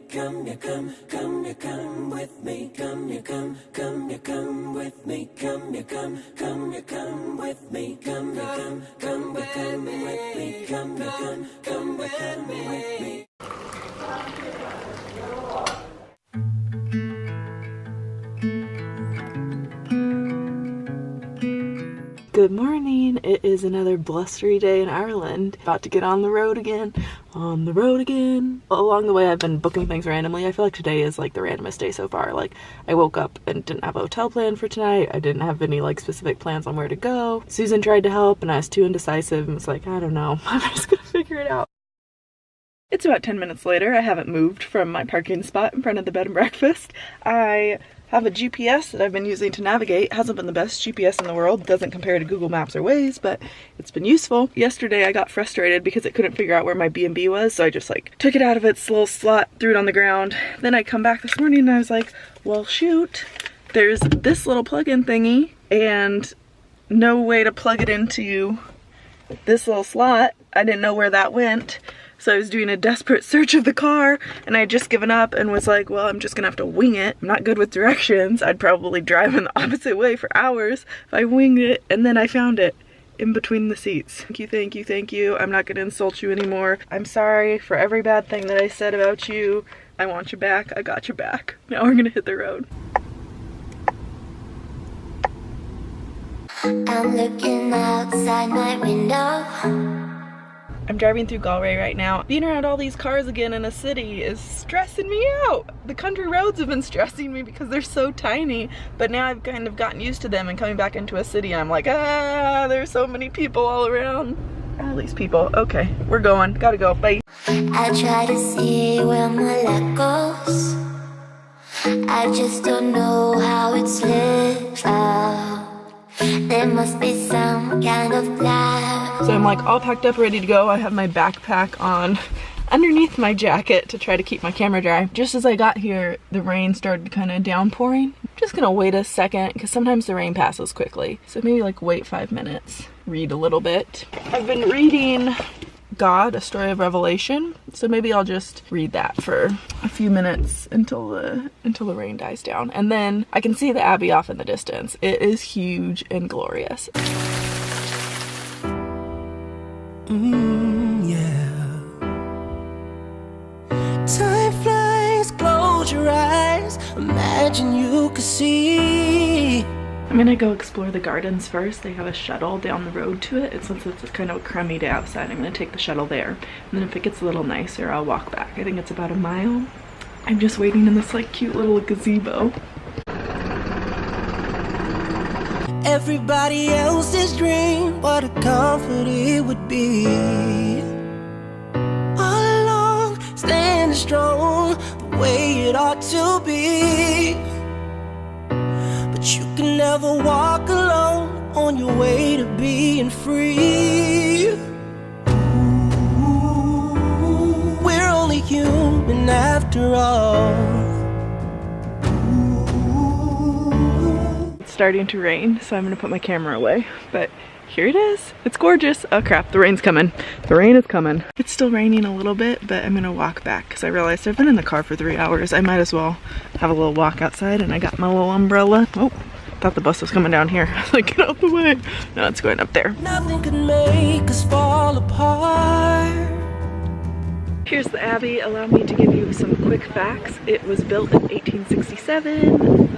come, you come, come, you come with me, come, you come, come, you come with me, come, you come, come, you come with me, come, you come, come, you come with me, come, you come, come, you come with me. Good morning. It is another blustery day in Ireland. About to get on the road again. On the road again. Along the way I've been booking things randomly. I feel like today is like the randomest day so far. Like I woke up and didn't have a hotel plan for tonight. I didn't have any like specific plans on where to go. Susan tried to help and I was too indecisive and was like, I don't know. I'm just gonna figure it out. It's about 10 minutes later. I haven't moved from my parking spot in front of the bed and breakfast. I have a GPS that I've been using to navigate. It hasn't been the best GPS in the world. It doesn't compare to Google Maps or Waze, but it's been useful. Yesterday I got frustrated because it couldn't figure out where my B&B was, so I just like took it out of its little slot, threw it on the ground. Then I come back this morning and I was like, well shoot, there's this little plug-in thingy and no way to plug it into this little slot. I didn't know where that went. So I was doing a desperate search of the car and I had just given up and was like, well, I'm just gonna have to wing it. I'm not good with directions. I'd probably drive in the opposite way for hours if I winged it. And then I found it in between the seats. Thank you, thank you, thank you. I'm not gonna insult you anymore. I'm sorry for every bad thing that I said about you. I want you back. I got your back. Now we're gonna hit the road. I'm looking outside my window. I'm driving through Galway right now. Being around all these cars again in a city is stressing me out. The country roads have been stressing me because they're so tiny, but now I've kind of gotten used to them and coming back into a city I'm like, there's so many people all around. All these people. Okay, we're going. Gotta go. Bye. I try to see where my luck goes. I just don't know how it slips out. There must be some kind of plan. So I'm like all packed up, ready to go. I have my backpack on underneath my jacket to try to keep my camera dry. Just as I got here, the rain started kind of downpouring. I'm just gonna wait a second because sometimes the rain passes quickly. So maybe like wait 5 minutes, read a little bit. I've been reading God, A Story of Revelation. So maybe I'll just read that for a few minutes until the rain dies down. And then I can see the Abbey off in the distance. It is huge and glorious. Yeah. Time flies, close your eyes. Imagine you could see. I'm gonna go explore the gardens first. They have a shuttle down the road to it, and since it's kind of a crummy day outside, I'm gonna take the shuttle there. And then if it gets a little nicer, I'll walk back. I think it's about a mile. I'm just waiting in this like cute little gazebo. Everybody else's dream, what a comfort it would be. All along, standing strong, the way it ought to be. But you can never walk alone on your way to being free. Ooh, we're only human after all. It's starting to rain, so I'm gonna put my camera away, but here it is. It's gorgeous. Oh crap, the rain's coming. The rain is coming. It's still raining a little bit, but I'm gonna walk back because I realized I've been in the car for 3 hours. I might as well have a little walk outside, and I got my little umbrella. Oh, thought the bus was coming down here. I was like, get out the way. No, it's going up there. Nothing can make us fall apart. Here's the Abbey. Allow me to give you some quick facts. It was built in 1867.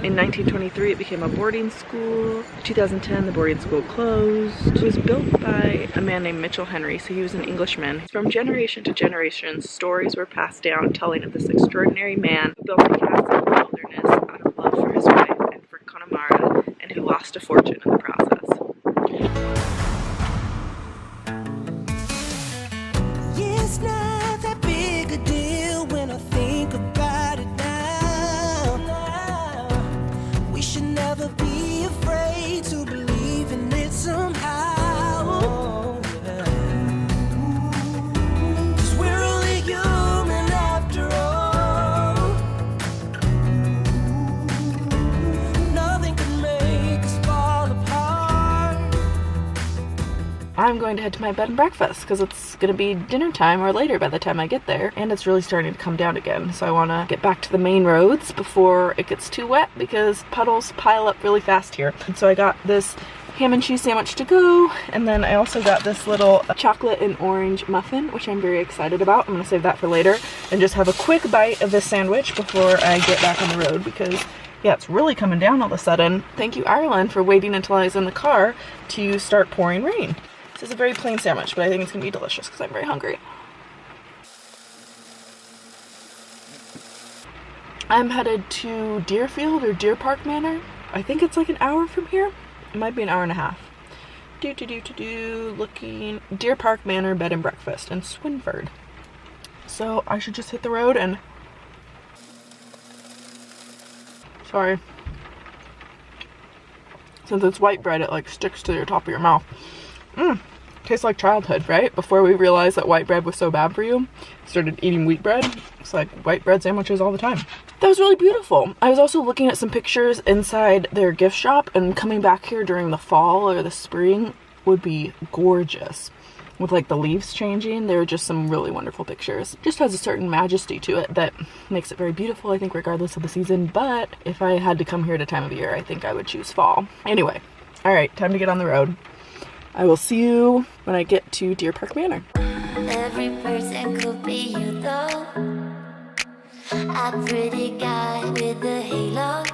In 1923, it became a boarding school. In 2010, the boarding school closed. It was built by a man named Mitchell Henry, so he was an Englishman. From generation to generation, stories were passed down telling of this extraordinary man who built a castle in the wilderness out of love for his wife and for Connemara, and who lost a fortune in the process. It's not that big a deal when I think about it now. We should never be afraid to believe in it somehow. 'Cause we're only human after all. Nothing can make us fall apart. I'm going to head to my bed and breakfast because it's going to be dinner time or later by the time I get there, and it's really starting to come down again. So I want to get back to the main roads before it gets too wet because puddles pile up really fast here. And so I got this ham and cheese sandwich to go, and then I also got this little chocolate and orange muffin, which I'm very excited about. I'm gonna save that for later and just have a quick bite of this sandwich before I get back on the road because yeah, it's really coming down all of a sudden. Thank you, Ireland, for waiting until I was in the car to start pouring rain. This is a very plain sandwich, but I think it's gonna be delicious because I'm very hungry. I'm headed to Deerfield or Deer Park Manor. I think it's like an hour from here. It might be an hour and a half. Looking Deer Park Manor bed and breakfast in Swinford. So I should just hit the road and sorry. Since it's white bread, it like sticks to the top of your mouth. Tastes like childhood, right? Before we realized that white bread was so bad for you, started eating wheat bread. It's like white bread sandwiches all the time. That was really beautiful. I was also looking at some pictures inside their gift shop, and coming back here during the fall or the spring would be gorgeous. With like the leaves changing, there are just some really wonderful pictures. Just has a certain majesty to it that makes it very beautiful, I think, regardless of the season. But if I had to come here at a time of year, I think I would choose fall. Anyway, all right, time to get on the road. I will see you when I get to Deer Park Manor. Every person could be you though. A pretty guy with a halo.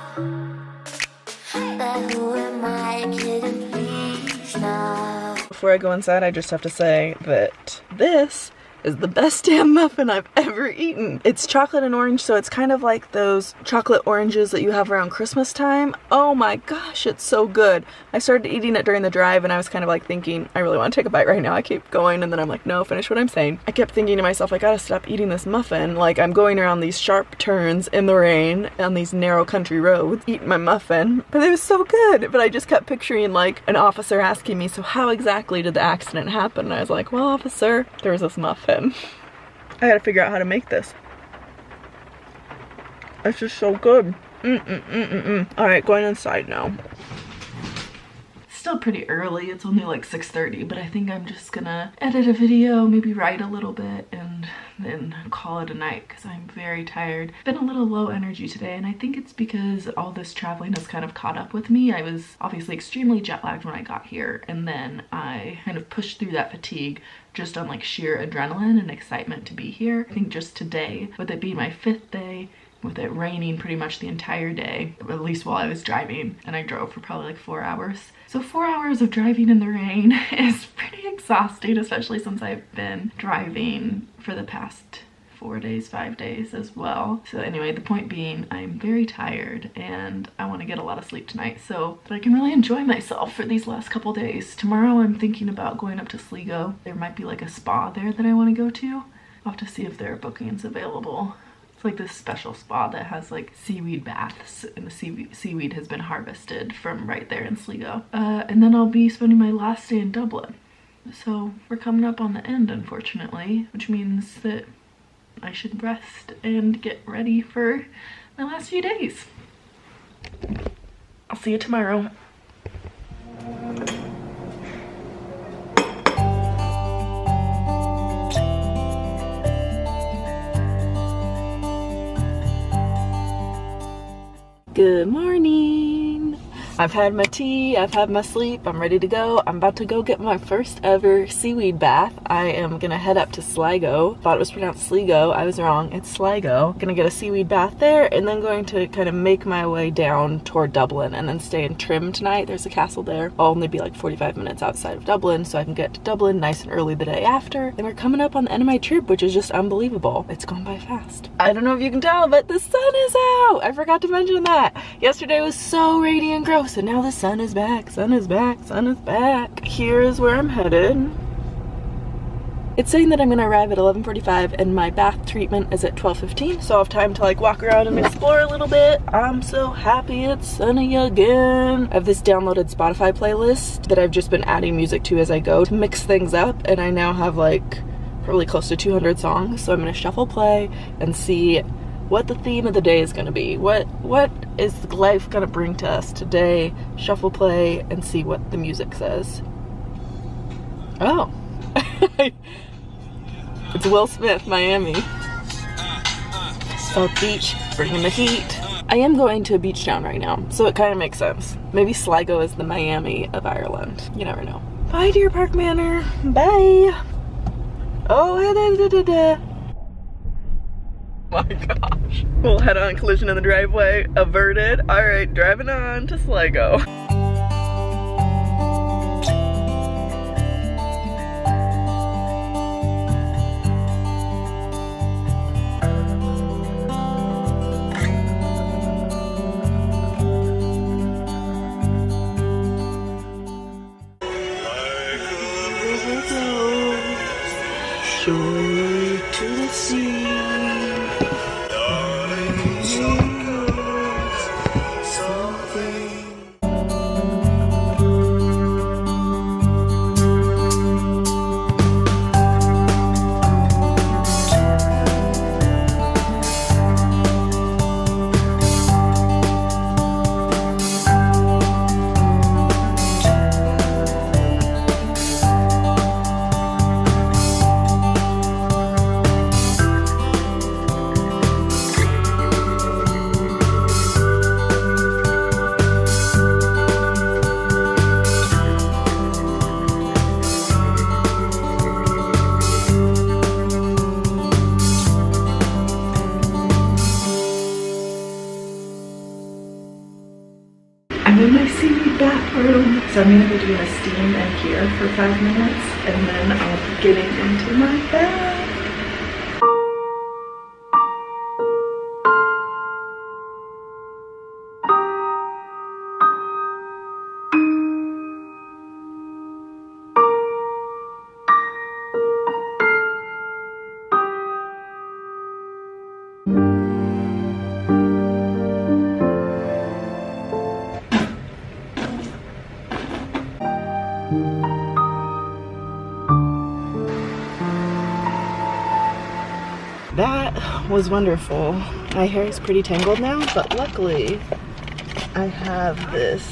But who am I kidding, please now? Before I go inside, I just have to say that this is the best damn muffin I've ever eaten. It's chocolate and orange, so it's kind of like those chocolate oranges that you have around Christmas time. Oh my gosh, it's so good. I started eating it during the drive and I was kind of like thinking, I really want to take a bite right now. I keep going and then I'm like, no, finish what I'm saying. I kept thinking to myself, I gotta stop eating this muffin. Like I'm going around these sharp turns in the rain on these narrow country roads, eating my muffin. But it was so good. But I just kept picturing like an officer asking me, so how exactly did the accident happen? And I was like, well, officer, there was this muffin. I gotta figure out how to make this. It's just so good. Alright, going inside now. Still pretty early, it's only like 6:30, but I think I'm just gonna edit a video, maybe write a little bit, and then call it a night because I'm very tired. Been a little low energy today, and I think it's because all this traveling has kind of caught up with me. I was obviously extremely jet lagged when I got here, and then I kind of pushed through that fatigue just on like sheer adrenaline and excitement to be here. I think just today, with it being my 5th day, with it raining pretty much the entire day, at least while I was driving, and I drove for probably like 4 hours. So 4 hours of driving in the rain is pretty exhausting, especially since I've been driving for the past 4 days, 5 days as well. So anyway, the point being, I'm very tired and I want to get a lot of sleep tonight so that I can really enjoy myself for these last couple days. Tomorrow I'm thinking about going up to Sligo. There might be like a spa there that I want to go to. I'll have to see if there are bookings available. It's like this special spa that has like seaweed baths, and the seaweed has been harvested from right there in Sligo. And then I'll be spending my last day in Dublin. So we're coming up on the end, unfortunately, which means that I should rest and get ready for my last few days. I'll see you tomorrow. Good morning. I've had my tea, I've had my sleep, I'm ready to go. I'm about to go get my first ever seaweed bath. I am gonna head up to Sligo. Thought it was pronounced Sligo, I was wrong, it's Sligo. Gonna get a seaweed bath there and then going to kind of make my way down toward Dublin and then stay in Trim tonight. There's a castle there. I'll only be like 45 minutes outside of Dublin so I can get to Dublin nice and early the day after. And we're coming up on the end of my trip, which is just unbelievable. It's gone by fast. I don't know if you can tell, but the sun is out. I forgot to mention that. Yesterday was so rainy and gross. So now the sun is back, sun is back, sun is back. Here's where I'm headed. It's saying that I'm gonna arrive at 11:45 and my bath treatment is at 12:15, so I'll have time to like walk around and explore a little bit. I'm so happy it's sunny again. I have this downloaded Spotify playlist that I've just been adding music to as I go to mix things up, and I now have like probably close to 200 songs, so I'm gonna shuffle play and see what the theme of the day is gonna be. What is life gonna bring to us today? Shuffle play and see what the music says. Oh. It's Will Smith, Miami. South Beach, bringing the heat. I am going to a beach town right now, so it kind of makes sense. Maybe Sligo is the Miami of Ireland. You never know. Bye, Deer Park Manor. Bye. Oh, my gosh. We'll head on, collision in the driveway averted. All right, driving on to Sligo. Shore to the sea. I'm in my Seaweed bathroom, so I'm gonna be doing a steam and here for 5 minutes, and then I'll be getting into my bath. That was wonderful. My hair is pretty tangled now, but luckily I have this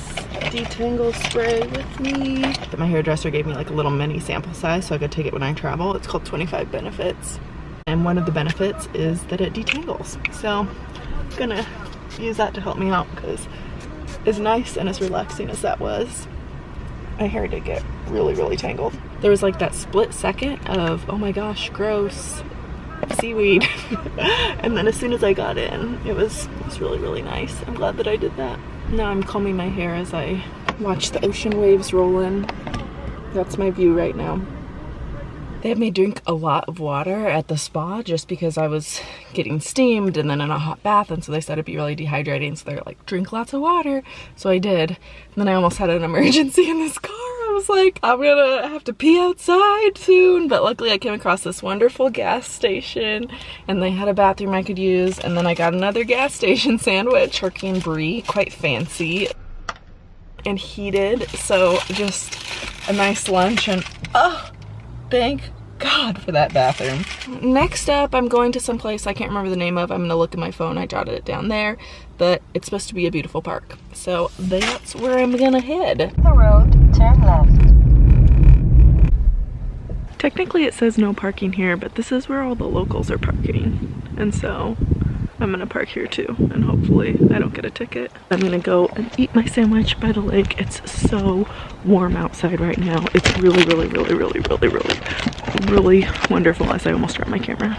detangle spray with me that my hairdresser gave me, like a little mini sample size so I could take it when I travel. It's called 25 Benefits. And one of the benefits is that it detangles. So I'm gonna use that to help me out because as nice and as relaxing as that was, my hair did get really, really tangled. There was like that split second of, oh my gosh, gross, seaweed. And then as soon as I got in, it was really, really nice. I'm glad that I did that. Now I'm combing my hair as I watch the ocean waves roll in. That's my view right now. They had me drink a lot of water at the spa just because I was getting steamed and then in a hot bath, and so they said it'd be really dehydrating, so they're like, drink lots of water. So I did, and then I almost had an emergency in this car. I was like, I'm gonna have to pee outside soon, but luckily I came across this wonderful gas station and they had a bathroom I could use, and then I got another gas station sandwich, turkey and brie, quite fancy and heated, so just a nice lunch, and oh, thank God for that bathroom. Next up, I'm going to some place I can't remember the name of. I'm gonna look at my phone. I jotted it down there, but it's supposed to be a beautiful park. So that's where I'm gonna head. The road, turn left. Technically it says no parking here, but this is where all the locals are parking. And so I'm gonna park here too, and hopefully I don't get a ticket. I'm gonna go and eat my sandwich by the lake. It's so warm outside right now. It's really, really, really, really, really, really, really wonderful as I almost dropped my camera.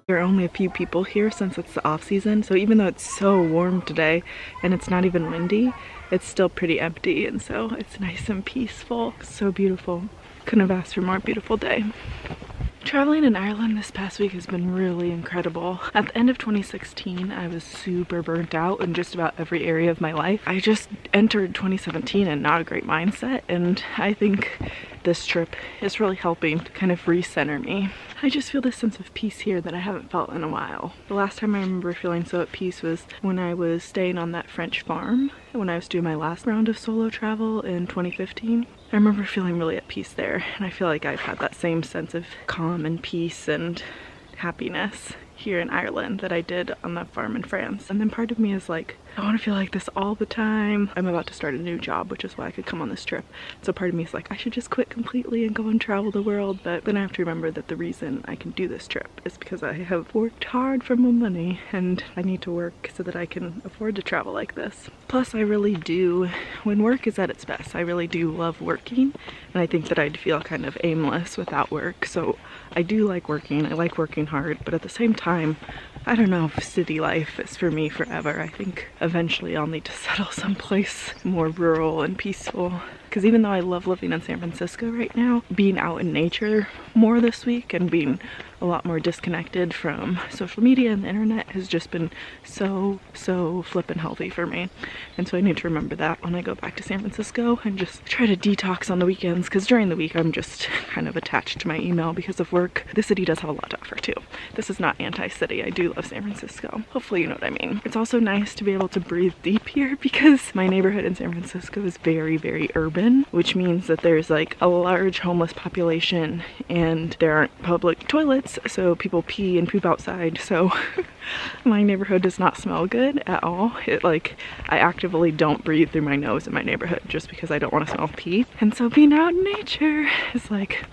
There are only a few people here since it's the off season, so even though it's so warm today and it's not even windy, it's still pretty empty, and so it's nice and peaceful. So beautiful. Couldn't have asked for a more beautiful day. Traveling in Ireland this past week has been really incredible. At the end of 2016, I was super burnt out in just about every area of my life. I just entered 2017 in not a great mindset, and I think this trip is really helping to kind of recenter me. I just feel this sense of peace here that I haven't felt in a while. The last time I remember feeling so at peace was when I was staying on that French farm, when I was doing my last round of solo travel in 2015. I remember feeling really at peace there, and I feel like I've had that same sense of calm and peace and happiness here in Ireland that I did on that farm in France. And then part of me is like, I want to feel like this all the time. I'm about to start a new job, which is why I could come on this trip. So part of me is like, I should just quit completely and go and travel the world. But then I have to remember that the reason I can do this trip is because I have worked hard for my money, and I need to work so that I can afford to travel like this. Plus, I really do, when work is at its best, I really do love working. And I think that I'd feel kind of aimless without work. So I do like working. I like working hard, but at the same time, I don't know if city life is for me forever. I think eventually I'll need to settle someplace more rural and peaceful. Because even though I love living in San Francisco right now, being out in nature more this week and being a lot more disconnected from social media and the internet has just been so flippin' healthy for me. And so I need to remember that when I go back to San Francisco and just try to detox on the weekends, because during the week I'm just kind of attached to my email because of work. The city does have a lot to offer too. This is not anti-city. I do love San Francisco. Hopefully you know what I mean. It's also nice to be able to breathe deep here because my neighborhood in San Francisco is very urban, which means that there's like a large homeless population and there aren't public toilets, so people pee and poop outside. So my neighborhood does not smell good at all. I actively don't breathe through my nose in my neighborhood just because I don't want to smell pee. And so being out in nature is like,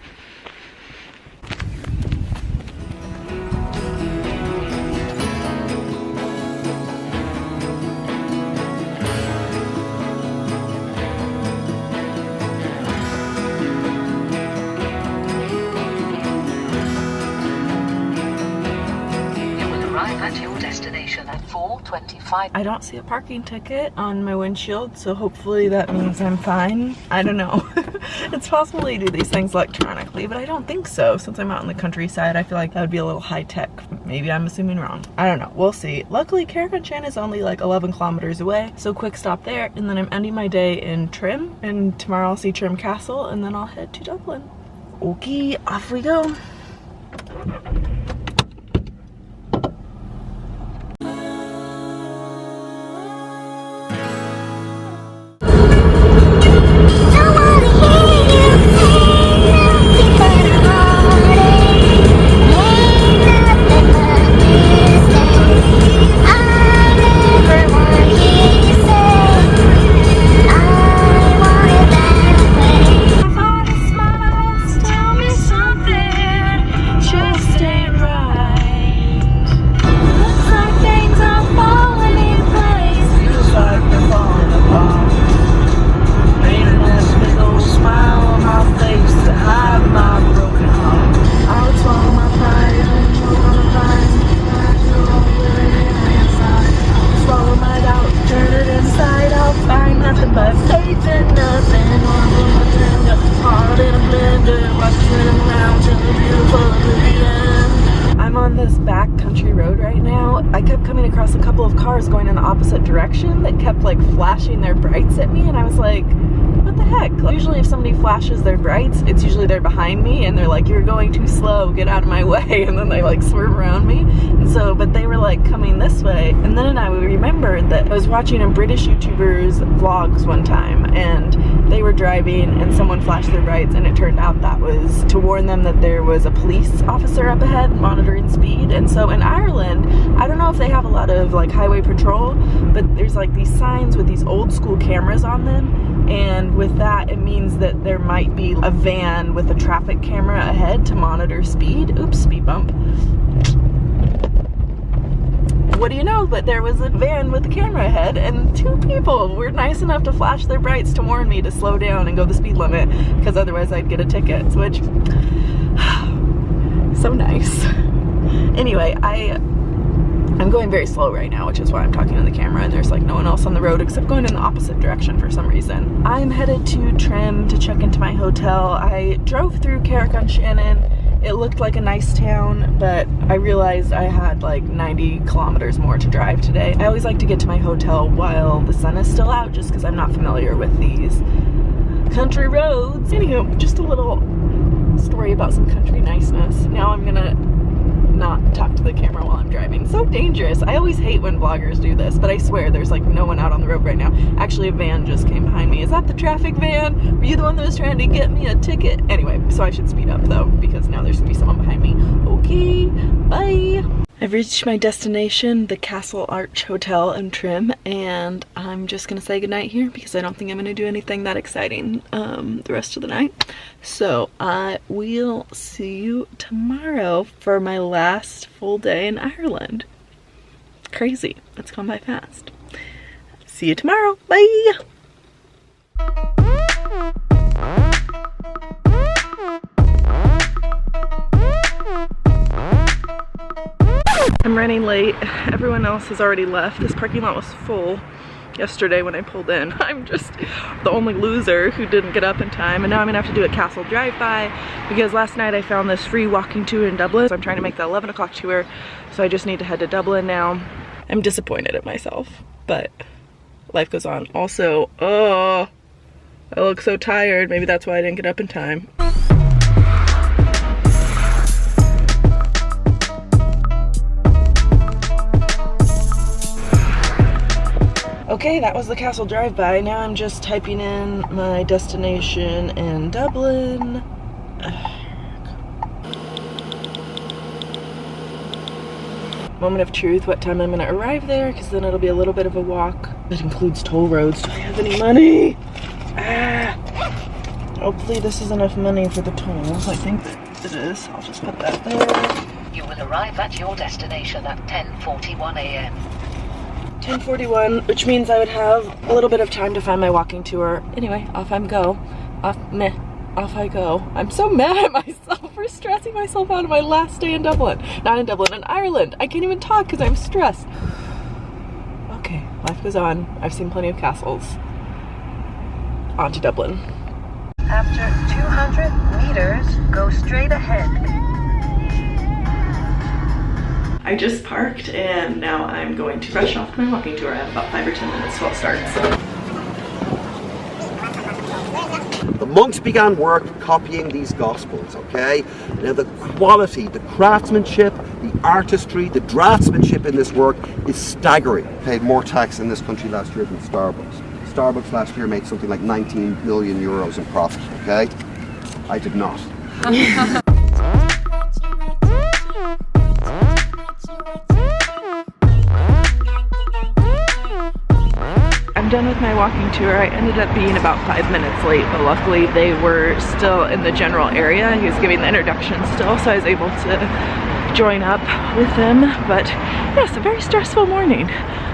at your destination at 4:25. I don't see a parking ticket on my windshield, so hopefully that means I'm fine. I don't know. It's possible to do these things electronically, but I don't think so. Since I'm out in the countryside, I feel like that would be a little high tech. Maybe I'm assuming wrong. I don't know. We'll see. Luckily, Caravan is only like 11 kilometers away, so quick stop there, and then I'm ending my day in Trim, and tomorrow I'll see Trim Castle, and then I'll head to Dublin. Okay, off we go. Going in the opposite direction that kept like flashing their brights at me, and I was like, what the heck? Usually if somebody flashes their brights, it's usually they're behind me and they're like, you're going too slow, get out of my way, and then they like swerve around me. And so, but they were like coming this way, and then I remembered that I was watching a British YouTuber's vlogs one time, and they were driving and someone flashed their brights, and it turned out that was to warn them that there was a police officer up ahead monitoring speed. And so in Ireland, I don't know if they have a lot of like highway patrol, but there's like these signs with these old school cameras on them, and with that it means that there might be a van with a traffic camera ahead to monitor speed. Oops, speed bump. What do you know, but there was a van with a camera ahead, and two people were nice enough to flash their brights to warn me to slow down and go the speed limit, because otherwise I'd get a ticket, which so nice. Anyway, I'm going very slow right now, which is why I'm talking on the camera, and there's like no one else on the road except going in the opposite direction for some reason. I'm headed to Trim to check into my hotel. I drove through Carrick-on-Shannon. It looked like a nice town, but I realized I had like 90 kilometers more to drive today. I always like to get to my hotel while the sun is still out, just because I'm not familiar with these country roads. Anywho, just a little story about some country niceness. Now I'm gonna not talk to the camera while I'm driving. So dangerous. I always hate when vloggers do this, but I swear there's like no one out on the road right now. Actually, a van just came behind me. Is that the traffic van? Were you the one that was trying to get me a ticket? Anyway, so I should speed up though, because now there's gonna be someone behind me. Okay, bye. I've reached my destination, the Castle Arch Hotel in Trim, and I'm just gonna say goodnight here because I don't think I'm gonna do anything that exciting the rest of the night. So I will see you tomorrow for my last full day in Ireland. Crazy, it's gone by fast. See you tomorrow, bye! I'm running late. Everyone else has already left. This parking lot was full yesterday when I pulled in. I'm just the only loser who didn't get up in time, and now I'm gonna have to do a castle drive-by because last night I found this free walking tour in Dublin. So I'm trying to make the 11 o'clock tour, so I just need to head to Dublin now. I'm disappointed at myself, but life goes on. Also, oh, I look so tired. Maybe that's why I didn't get up in time. Okay, that was the castle drive-by. Now I'm just typing in my destination in Dublin. Moment of truth, what time I'm gonna arrive there, because then it'll be a little bit of a walk. That includes toll roads. Do I have any money? Hopefully this is enough money for the tolls. I think that it is. I'll just put that there. You will arrive at your destination at 10:41 a.m. 10:41, which means I would have a little bit of time to find my walking tour. Anyway, off I go. Off I go. I'm so mad at myself for stressing myself out on my last day in Dublin. Not in Dublin, in Ireland. I can't even talk because I'm stressed. Okay, life goes on. I've seen plenty of castles. On to Dublin. After 200 meters, go straight ahead. I just parked and now I'm going to rush off to my walking tour. I have about 5 or 10 minutes till it starts. The monks began work copying these gospels, okay? Now the quality, the craftsmanship, the artistry, the draftsmanship in this work is staggering. Paid more tax in this country last year than Starbucks. Starbucks last year made something like 19 million euros in profit, okay? I did not. I'm done with my walking tour. I ended up being about 5 minutes late, but luckily they were still in the general area. He was giving the introduction still, so I was able to join up with them. But yes, a very stressful morning.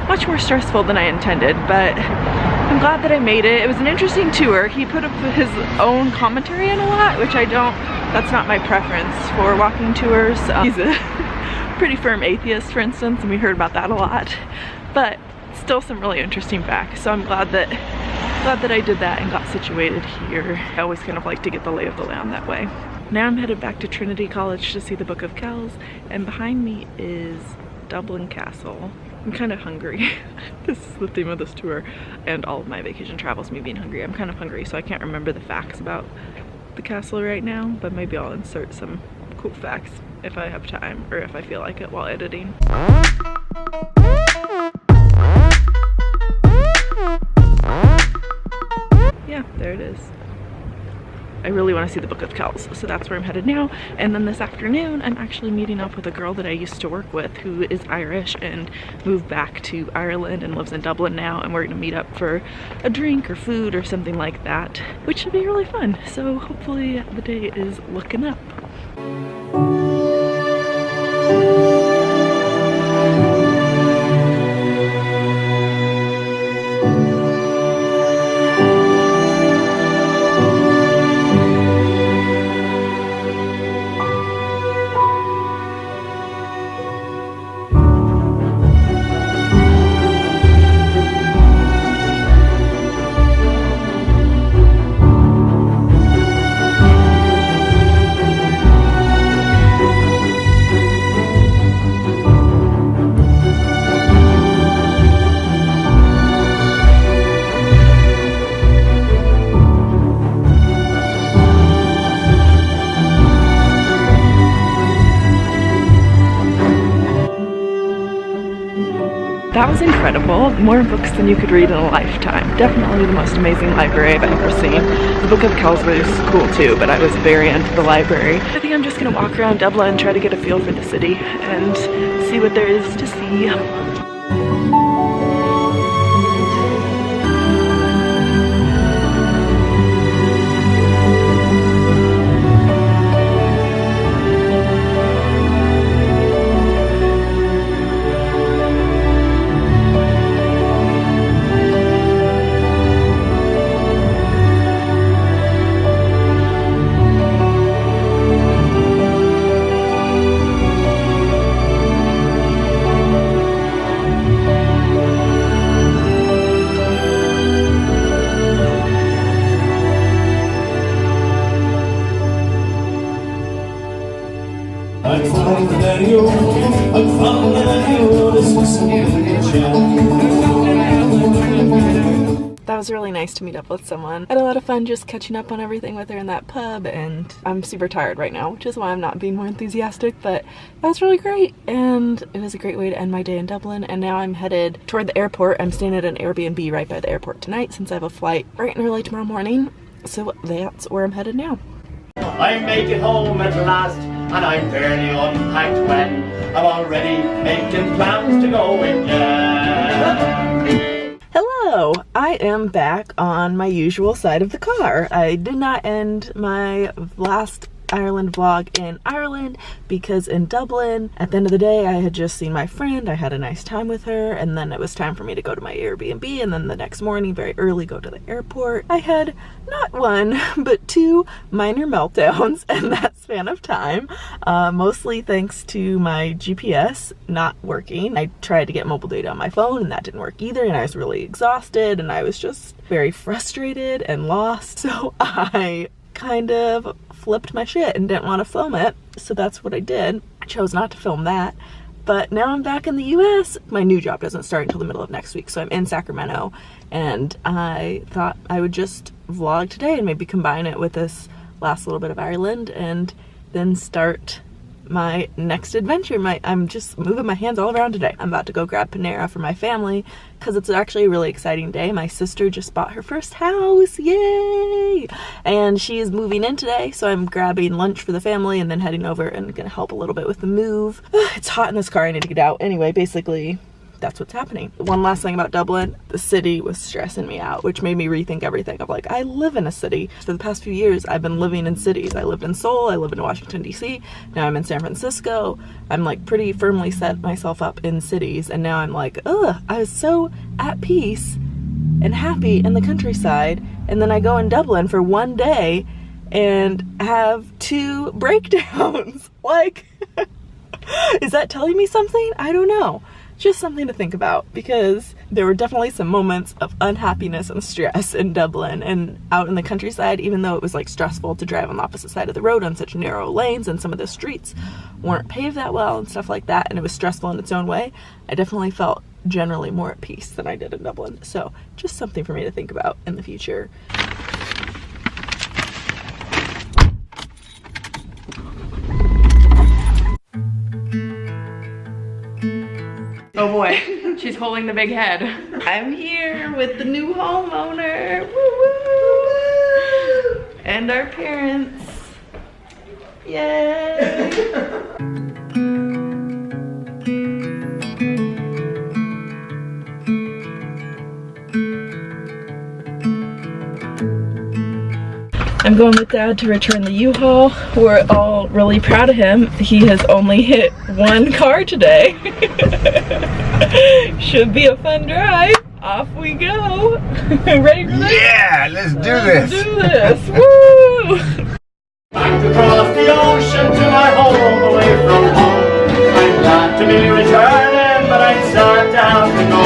Much more stressful than I intended, but I'm glad that I made it. It was an interesting tour. He put up his own commentary in a lot, which I don't, that's not my preference for walking tours. He's a pretty firm atheist, for instance, and we heard about that a lot. But still some really interesting facts, so I'm glad that I did that and got situated here. I always kind of like to get the lay of the land that way. Now I'm headed back to Trinity College to see the Book of Kells, and behind me is Dublin Castle. I'm kind of hungry. This is the theme of this tour and all of my vacation travels, me being hungry. I'm kind of hungry, so I can't remember the facts about the castle right now, but maybe I'll insert some cool facts if I have time or if I feel like it while editing. Yeah, there it is. I really want to see the Book of Kells, so that's where I'm headed now. And then this afternoon, I'm actually meeting up with a girl that I used to work with who is Irish and moved back to Ireland and lives in Dublin now, and we're gonna meet up for a drink or food or something like that, which should be really fun. So hopefully the day is looking up. that was incredible. More books than you could read in a lifetime. Definitely the most amazing library I've ever seen. The Book of Kells was cool too, but I was very into the library. I think I'm just gonna walk around Dublin, try to get a feel for the city and see what there is to see. That was really nice to meet up with someone. I had a lot of fun just catching up on everything with her in that pub, and I'm super tired right now, which is why I'm not being more enthusiastic, but that was really great, and it was a great way to end my day in Dublin. And now I'm headed toward the airport. I'm staying at an Airbnb right by the airport tonight since I have a flight bright and early tomorrow morning, so that's where I'm headed now. I make it home at last, and I'm barely unpacked when I'm already making plans to go again. Hello! I am back on my usual side of the car. I did not end my last Ireland vlog in Ireland because in Dublin, at the end of the day, I had just seen my friend, I had a nice time with her, and then it was time for me to go to my Airbnb, and then the next morning, very early, go to the airport. I had not one, but two minor meltdowns in that span of time, mostly thanks to my GPS not working. I tried to get mobile data on my phone, and that didn't work either, and I was really exhausted, and I was just very frustrated and lost, so I kind of flipped my shit and didn't want to film it, so that's what I did. I chose not to film that, but now I'm back in the US. My new job doesn't start until the middle of next week, so I'm in Sacramento, and I thought I would just vlog today and maybe combine it with this last little bit of Ireland and then start my next adventure. I'm just moving my hands all around today. I'm about to go grab Panera for my family because it's actually a really exciting day. My sister just bought her first house, yay! And she is moving in today, so I'm grabbing lunch for the family and then heading over and gonna help a little bit with the move. It's hot in this car, I need to get out. Anyway, basically, that's what's happening. One last thing about Dublin, the city was stressing me out, which made me rethink everything of like, I live in a city. For the past few years, I've been living in cities. I lived in Seoul, I lived in Washington, DC, now I'm in San Francisco. I'm like pretty firmly set myself up in cities, and now I'm like, ugh, I was so at peace and happy in the countryside, and then I go in Dublin for one day and have two breakdowns. Like, is that telling me something? I don't know. Just something to think about, because there were definitely some moments of unhappiness and stress in Dublin and out in the countryside, even though it was like stressful to drive on the opposite side of the road on such narrow lanes and some of the streets weren't paved that well and stuff like that, and it was stressful in its own way. I definitely felt generally more at peace than I did in Dublin. So just something for me to think about in the future. Oh boy, she's holding the big head. I'm here with the new homeowner. Woo woo! And our parents. Yay! I'm going with Dad to return the U-Haul. We're all really proud of him. He has only hit one car today. Should be a fun drive. Off we go. Ready for this? Yeah, let's do this. Let's do this. Woo! Back across the ocean to my home, away from home. I'm glad to be returning, but I'd start down to go.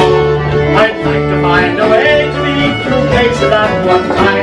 I'd like to find a way to be through places at one time.